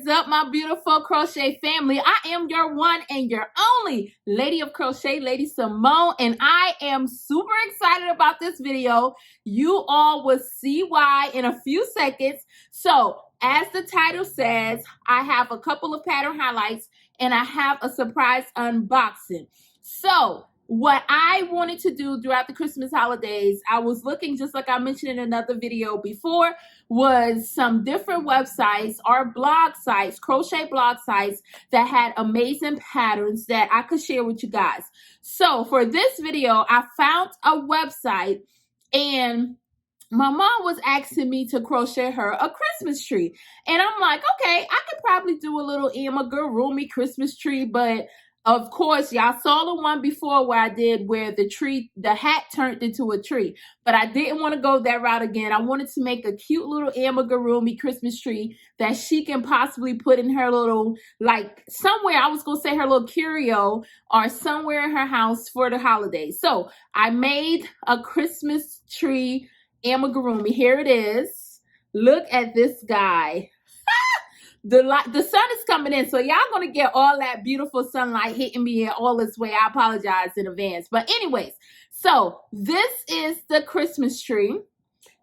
is up, my beautiful crochet family? I am your one and your only Lady of Crochet, Lady Simone, and I am super excited about this video. You all will see why in a few seconds. So, as the title says, I have a couple of pattern highlights and I have a surprise unboxing. So, what I wanted to do throughout the Christmas holidays, I was looking, just like I mentioned in another video before, was some different websites or blog sites, crochet blog sites that had amazing patterns that I could share with you guys. So for this video, I found a website and my mom was asking me to crochet her a Christmas tree. And I'm like, okay, I could probably do a little amigurumi Christmas tree, but of course, y'all saw the one before where I did where the hat turned into a tree. But I didn't want to go that route again. I wanted to make a cute little amigurumi Christmas tree that she can possibly put in her little, like somewhere, I was going to say her little curio or somewhere in her house for the holidays. So I made a Christmas tree amigurumi. Here it is. Look at this guy. The sun is coming in, so y'all gonna get all that beautiful sunlight hitting me in all this way. I apologize in advance. But anyways, so this is the Christmas tree.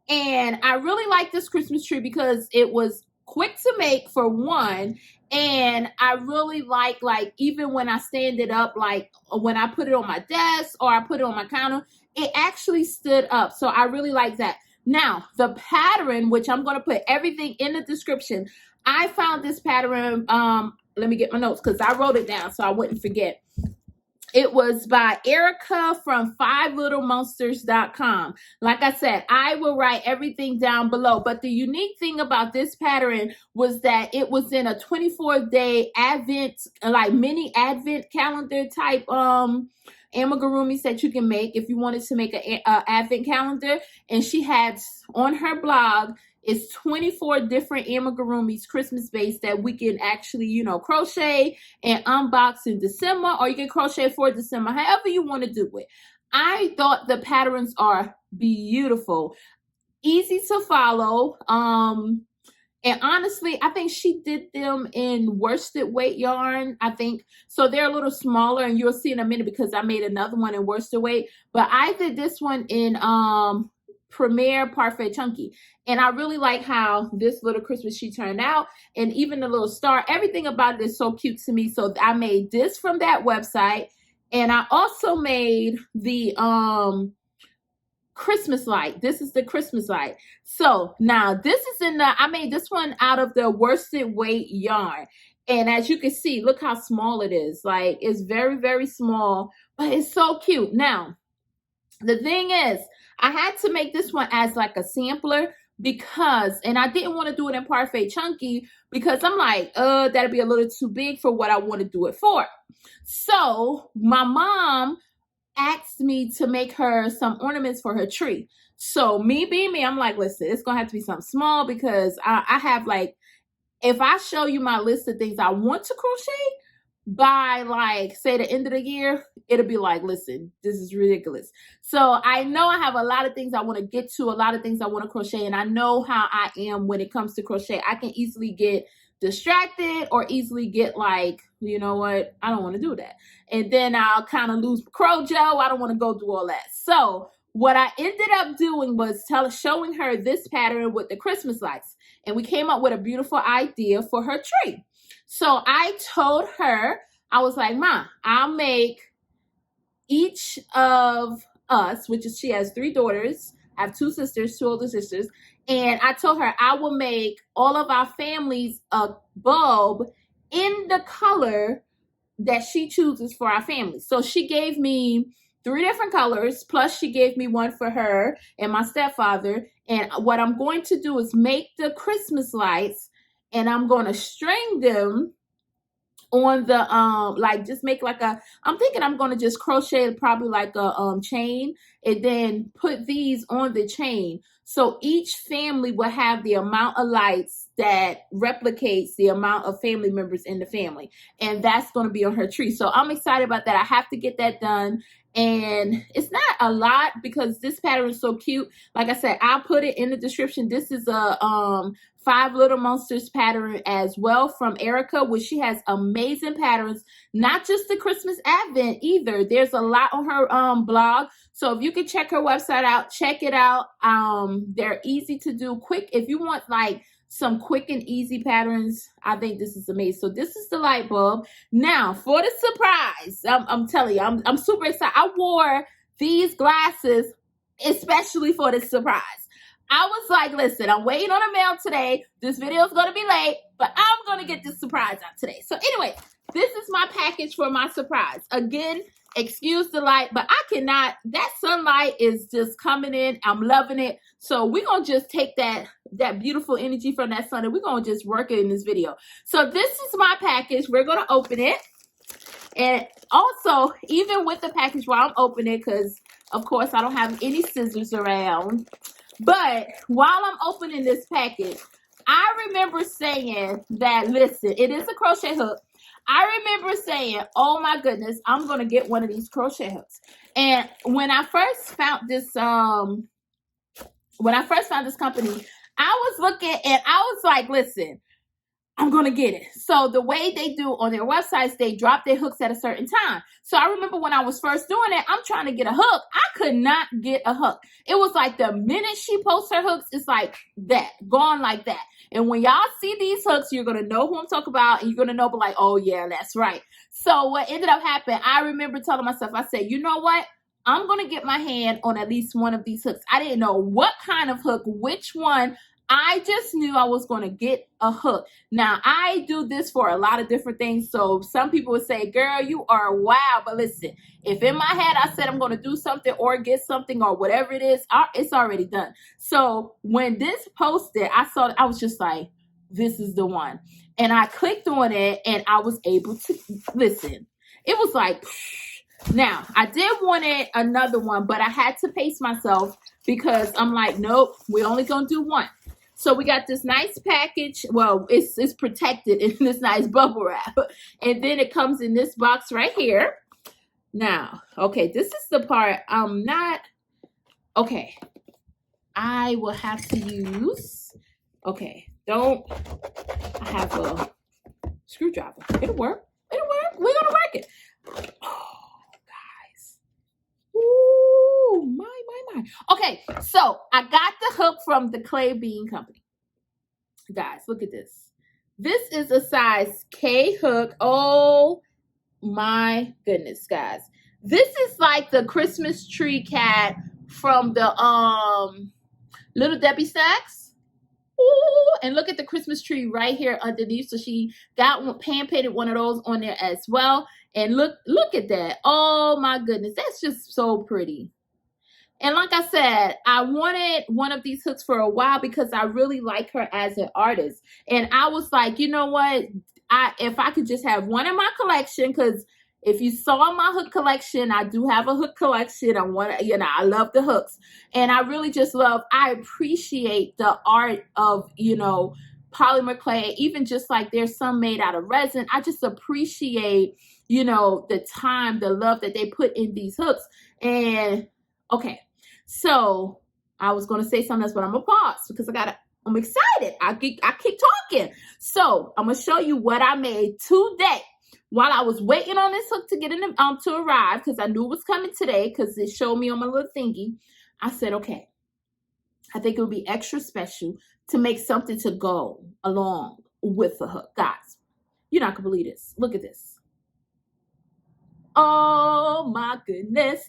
And I really like this Christmas tree because it was quick to make, for one. And I really like even when I stand it up, like when I put it on my desk or I put it on my counter, it actually stood up. So I really like that. Now, the pattern, which I'm going to put everything in the description, I found this pattern, let me get my notes because I wrote it down so I wouldn't forget. It was by Erica from FiveLittleMonsters.com. Like I said, I will write everything down below. But the unique thing about this pattern was that it was in a 24-day advent, like mini advent calendar type amigurumis that you can make if you wanted to make an advent calendar. And she had on her blog, it's 24 different amigurumis, Christmas based, that we can actually, you know, crochet and unbox in December, or you can crochet for December, however you want to do it. I thought the patterns are beautiful, easy to follow. And honestly, I think she did them in worsted weight yarn, I think. So they're a little smaller, and you'll see in a minute because I made another one in worsted weight. But I did this one in Premier Parfait Chunky. And I really like how this little Christmas tree turned out. And even the little star, everything about it is so cute to me. So I made this from that website. And I also made the Christmas light. This is the Christmas light. So now this is I made this one out of the worsted weight yarn. And as you can see, look how small it is. Like, it's very, very small, but it's so cute. Now, the thing is, I had to make this one as like a sampler because, and I didn't want to do it in Parfait Chunky because I'm like, that'd be a little too big for what I want to do it for. So my mom asked me to make her some ornaments for her tree. So me being me, I'm like, listen, it's going to have to be something small because I have like, if I show you my list of things I want to crochet, by like say the end of the year, it'll be like, listen, this is ridiculous. So I know I have a lot of things I want to get to, a lot of things I want to crochet, and I know how I am when it comes to crochet. I can easily get distracted or easily get like, you know what, I don't want to do that, and then I'll kind of lose Crojo. I don't want to go do all that. So what I ended up doing was showing her this pattern with the Christmas lights, and we came up with a beautiful idea for her tree. So I told her, I was like, Ma, I'll make each of us, which is, she has 3 daughters. I have 2 sisters, 2 older sisters. And I told her I will make all of our families a bulb in the color that she chooses for our family. So she gave me 3 different colors, plus she gave me one for her and my stepfather. And what I'm going to do is make the Christmas lights, and I'm going to string them on the, like just make like a, I'm thinking I'm going to just crochet probably like a chain and then put these on the chain. So each family will have the amount of lights that replicates the amount of family members in the family. And that's going to be on her tree. So I'm excited about that. I have to get that done. And it's not a lot because this pattern is so cute. Like I said, I'll put it in the description. This is a 5 Little Monsters pattern as well from Erica, which she has amazing patterns. Not just the Christmas Advent either. There's a lot on her blog. So if you can check her website out, check it out. They're easy to do, quick. If you want like some quick and easy patterns, I think this is amazing. So this is the light bulb. Now for the surprise, I'm telling you, I'm super excited. I wore these glasses especially for the surprise. I was like, listen, I'm waiting on a mail today. This video is going to be late, but I'm going to get this surprise out today. So anyway, this is my package for my surprise. Again, excuse the light, but I cannot, that sunlight is just coming in. I'm loving it. So we're going to just take that beautiful energy from that sun and we're going to just work it in this video. So this is my package. We're going to open it. And also, even with the package while I'm opening it, because of course I don't have any scissors around, but while I'm opening this package, I remember saying that, listen, it is a crochet hook. I remember saying, oh my goodness, I'm going to get one of these crochet hooks. And when I first found this, company, I was looking and I was like, listen, I'm going to get it. So the way they do on their websites, they drop their hooks at a certain time. So I remember when I was first doing it, I'm trying to get a hook. I could not get a hook. It was like the minute she posts her hooks, it's like that, gone like that. And when y'all see these hooks, you're going to know who I'm talking about. And you're going to know, but like, oh yeah, that's right. So what ended up happening, I remember telling myself, I said, you know what? I'm going to get my hand on at least one of these hooks. I didn't know what kind of hook, which one. I just knew I was going to get a hook. Now, I do this for a lot of different things. So some people would say, girl, you are wow. But listen, if in my head I said I'm going to do something or get something or whatever it is, it's already done. So when this posted, I saw it, I was just like, this is the one. And I clicked on it and I was able to listen. It was like, now I did want another one, but I had to pace myself because I'm like, nope, we're only going to do one. So we got this nice package. Well, it's protected in this nice bubble wrap. And then it comes in this box right here. Now, okay, this is the part I'm not, okay. I will have to use, okay, I have a screwdriver. It'll work. It'll work. We're going to work it. Oh, guys. Ooh, my. Okay, so I got the hook from the Clay Bean Company. Guys, look at this. This is a size K hook. Oh my goodness, guys. This is like the Christmas tree cat from the Little Debbie Snacks. Ooh, and look at the Christmas tree right here underneath. So she got hand painted one of those on there as well. And look at that. Oh my goodness, that's just so pretty. And like I said, I wanted one of these hooks for a while because I really like her as an artist. And I was like, you know what? If I could just have one in my collection, because if you saw my hook collection, I do have a hook collection. I love the hooks. And I really just I appreciate the art of, polymer clay, even just like there's some made out of resin. I just appreciate, the time, the love that they put in these hooks. And okay, so I was going to say something else, but I'm going to pause because I'm excited. I keep talking. So I'm going to show you what I made today while I was waiting on this hook to get to arrive, because I knew it was coming today because it showed me on my little thingy. I said, okay, I think it would be extra special to make something to go along with the hook. Guys, you're not going to believe this. Look at this. Oh my goodness.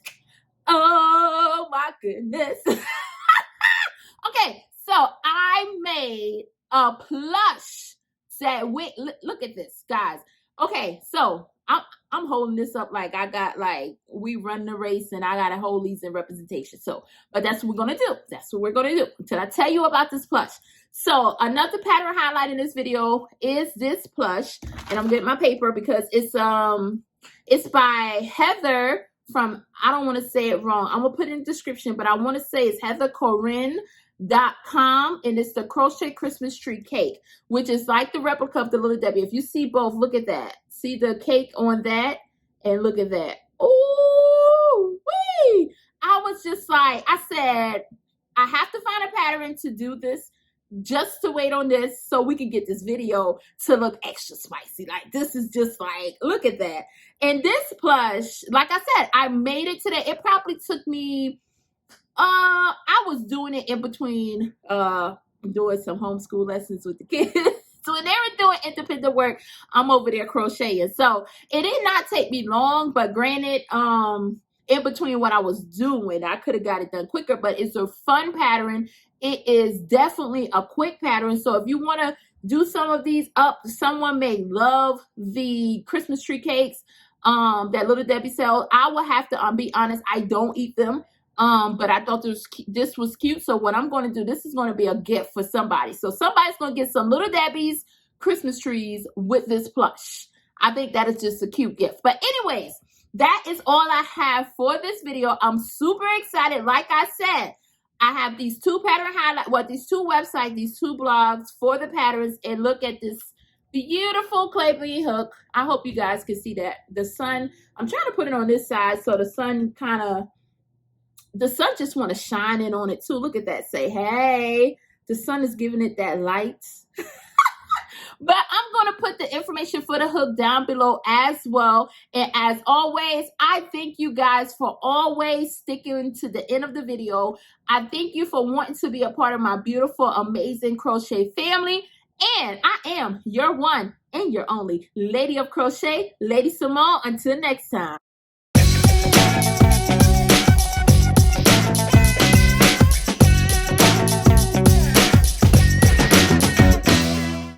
Oh my goodness. Okay, so I made a plush set with, look at this, guys. Okay, so I'm holding this up like I got we run the race and I gotta hold these in representation. So, but that's what we're gonna do. That's what we're gonna do until I tell you about this plush. So another pattern highlight in this video is this plush, and I'm getting my paper because it's by Heather from, I don't want to say it wrong. I'm gonna put it in the description, but I want to say it's Heather Corinne. .com, and it's the crochet Christmas tree cake, which is like the replica of the Little Debbie. If you see both, look at that. See the cake on that, and look at that. Ooh, wee! I was just like, I said, I have to find a pattern to do this, just to wait on this so we can get this video to look extra spicy. Like, this is just like, look at that. And this plush, like I said, I made it today. It probably took me, I was doing it in between doing some homeschool lessons with the kids. So when they were doing independent work, I'm over there crocheting. So it did not take me long, but granted, in between what I was doing, I could have got it done quicker, but it's a fun pattern. It is definitely a quick pattern. So if you want to do some of these up, someone may love the Christmas tree cakes that Little Debbie sells. I will have to be honest, I don't eat them. But I thought this was cute. So what I'm going to do, this is going to be a gift for somebody. So somebody's going to get some Little Debbie's Christmas trees with this plush. I think that is just a cute gift. But anyways, that is all I have for this video. I'm super excited. Like I said, I have these two pattern highlights, well, these two websites, these two blogs for the patterns. And look at this beautiful clay bead hook. I hope you guys can see that. The sun, I'm trying to put it on this side so the sun kind of, the sun just want to shine in on it too. Look at that. Say, hey, the sun is giving it that light. But I'm going to put the information for the hook down below as well. And as always, I thank you guys for always sticking to the end of the video. I thank you for wanting to be a part of my beautiful, amazing crochet family. And I am your one and your only Lady of Crochet, Lady Simone. Until next time.